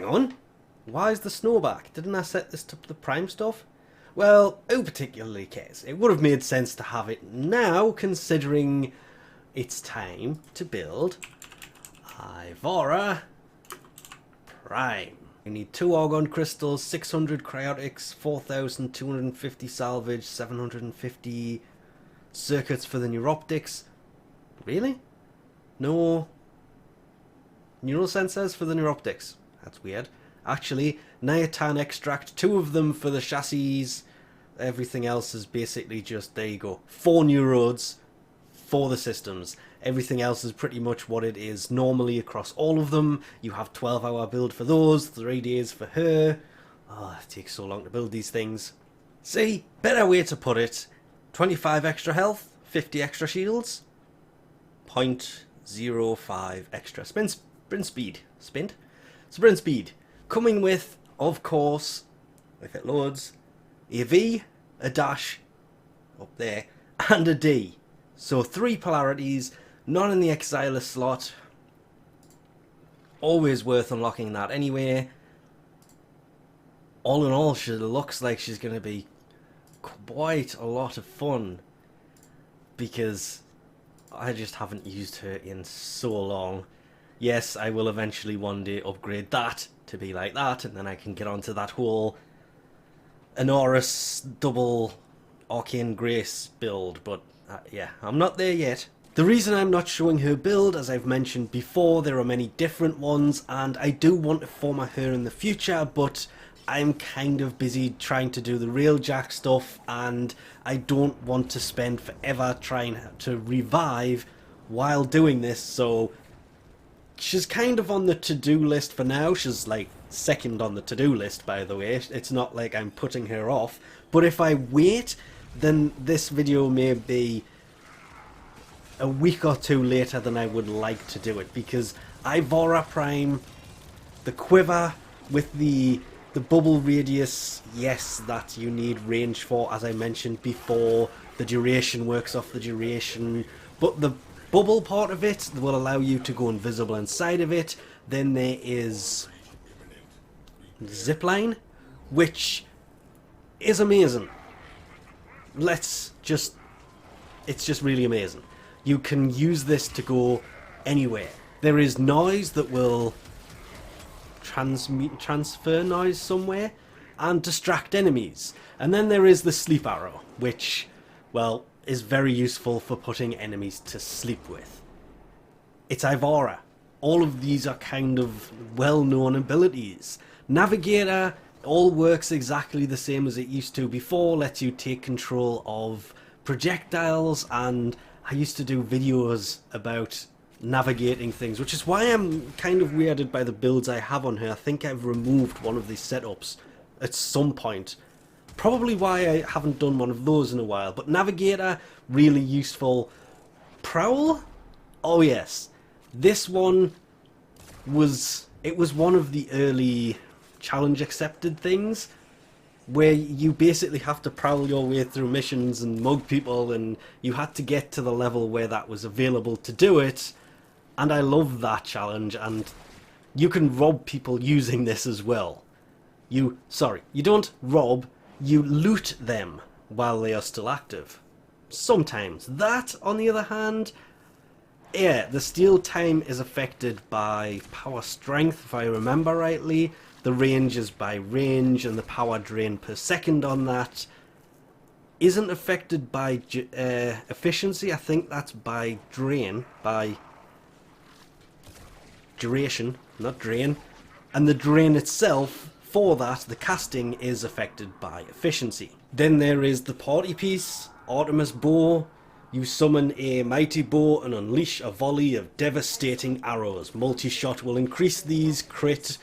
on. Why is the snow back? Didn't I set this to the prime stuff? Well, who particularly cares? It would have made sense to have it now, considering it's time to build Ivara Prime. We need 2 Argon crystals, 600 cryotics, 4,250 salvage, 750 circuits for the neuroptics. Really? No neural sensors for the neuroptics. That's weird. Actually, niatan extract, 2 of them for the chassis. Everything else is basically just, there you go, 4 neurodes for the systems. Everything else is pretty much what it is normally across all of them. You have 12-hour build for those, 3 days for her. Oh, it takes so long to build these things. See, better way to put it. 25 extra health, 50 extra shields, 0.05 extra sprint speed. Sprint speed. Coming with, of course, if it loads, a V, a dash, up there, and a D. So 3 polarities, not in the Exiler slot. Always worth unlocking that anyway. All in all, she looks like she's going to be quite a lot of fun, because I just haven't used her in so long. Yes, I will eventually one day upgrade that to be like that, and then I can get onto that whole Anoris double Arcane Grace build, but yeah, I'm not there yet. The reason I'm not showing her build, as I've mentioned before, there are many different ones, and I do want to format her in the future, but I'm kind of busy trying to do the Railjack stuff, and I don't want to spend forever trying to revive while doing this, so she's kind of on the to-do list for now. She's like second on the to-do list, by the way. It's not like I'm putting her off, but if I wait, then this video may be a week or 2 later than I would like to do it, because Ivara Prime, the quiver with the bubble radius, yes, that you need range for, as I mentioned before. The duration works off the duration, but the bubble part of it will allow you to go invisible inside of it. Then there is zipline, which is amazing. It's just really amazing. You can use this to go anywhere. There is noise that will transfer noise somewhere and distract enemies. And then there is the sleep arrow, which, well, is very useful for putting enemies to sleep with. It's Ivara. All of these are kind of well-known abilities. Navigator all works exactly the same as it used to before, lets you take control of projectiles, and I used to do videos about navigating things, which is why I'm kind of weirded by the builds I have on her. I think I've removed one of these setups at some point. Probably why I haven't done one of those in a while. But Navigator, really useful. Prowl? Oh yes. This one was one of the early challenge accepted things, where you basically have to prowl your way through missions and mug people, and you had to get to the level where that was available to do it. And I love that challenge, and you can rob people using this as well. You don't rob, you loot them while they are still active. Sometimes. That, on the other hand, yeah, the steal time is affected by power strength, if I remember rightly. The range is by range, and the power drain per second on that isn't affected by efficiency. I think that's by drain, by duration, not drain. And the drain itself, for that, the casting, is affected by efficiency. Then there is the party piece, Artemis Bow. You summon a mighty bow and unleash a volley of devastating arrows. Multi-shot will increase these. Crit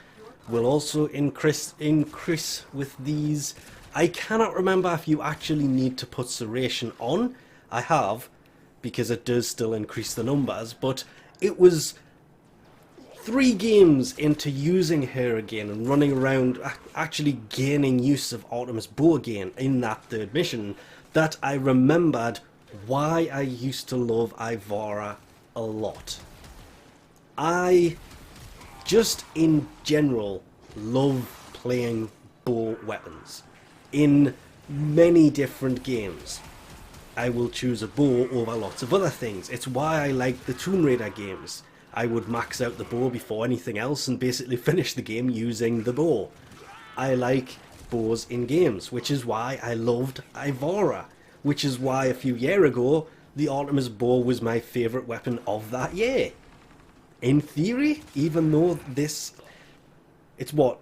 will also increase with these. I cannot remember if you actually need to put Serration on. I have, because it does still increase the numbers, but it was 3 games into using her again and running around, actually gaining use of Artemis Bow again in that 3rd mission, that I remembered why I used to love Ivara a lot. I just in general love playing bow weapons. In many different games, I will choose a bow over lots of other things. It's why I like the Tomb Raider games. I would max out the bow before anything else and basically finish the game using the bow. I like bows in games, which is why I loved Ivara, which is why a few years ago the Artemis bow was my favourite weapon of that year. In theory, even though it's what,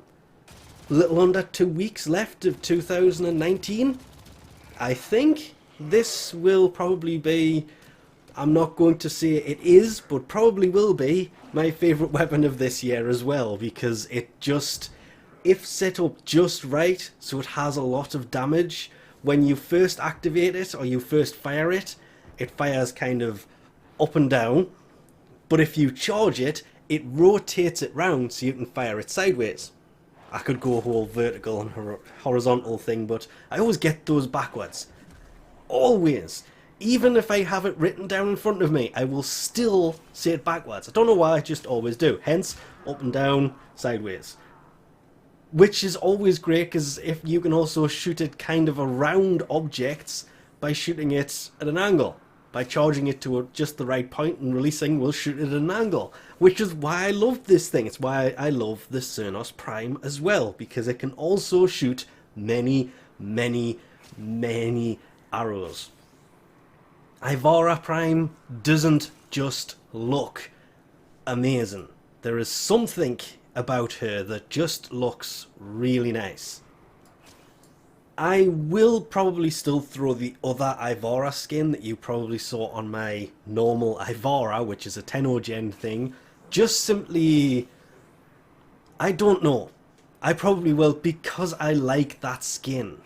little under 2 weeks left of 2019, I think this will probably be, I'm not going to say it is, but probably will be my favourite weapon of this year as well, because it just, if set up just right, so it has a lot of damage, when you first activate it or you first fire it, it fires kind of up and down, but if you charge it, it rotates it round so you can fire it sideways. I could go a whole vertical and horizontal thing, but I always get those backwards. Always. Even if I have it written down in front of me, I will still say it backwards. I don't know why, I just always do. Hence, up and down, sideways. Which is always great, because if you can also shoot it kind of around objects by shooting it at an angle. By charging it to just the right point and releasing, we'll shoot it at an angle. Which is why I love this thing. It's why I love the Cernos Prime as well, because it can also shoot many, many, many arrows. Ivara Prime doesn't just look amazing. There is something about her that just looks really nice. I will probably still throw the other Ivara skin that you probably saw on my normal Ivara, which is a 10 gen thing. Just simply, I don't know. I probably will because I like that skin.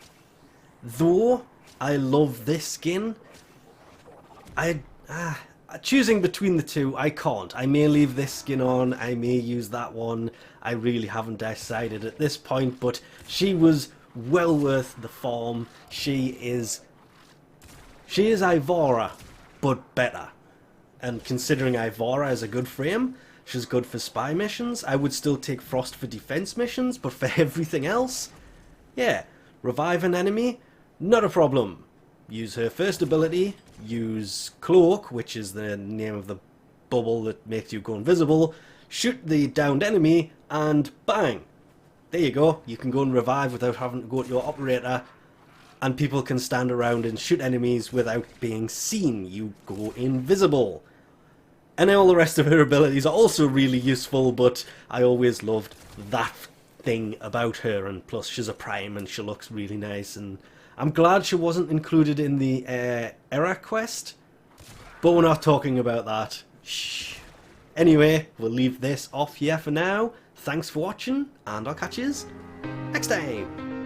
Though I love this skin, choosing between the two, I can't. I may leave this skin on, I may use that one. I really haven't decided at this point, but she was well worth the farm. She is Ivara, but better. And considering Ivara is a good frame, she's good for spy missions. I would still take Frost for defense missions, but for everything else, yeah, revive an enemy, not a problem. Use her first ability, use Cloak, which is the name of the bubble that makes you go invisible, shoot the downed enemy, and bang! There you go, you can go and revive without having to go to your operator, and people can stand around and shoot enemies without being seen. You go invisible. And all the rest of her abilities are also really useful, but I always loved that thing about her, and plus she's a prime and she looks really nice, and I'm glad she wasn't included in the Era quest, but we're not talking about that. Shh. Anyway, we'll leave this off here for now. Thanks for watching, and I'll catch yous next time.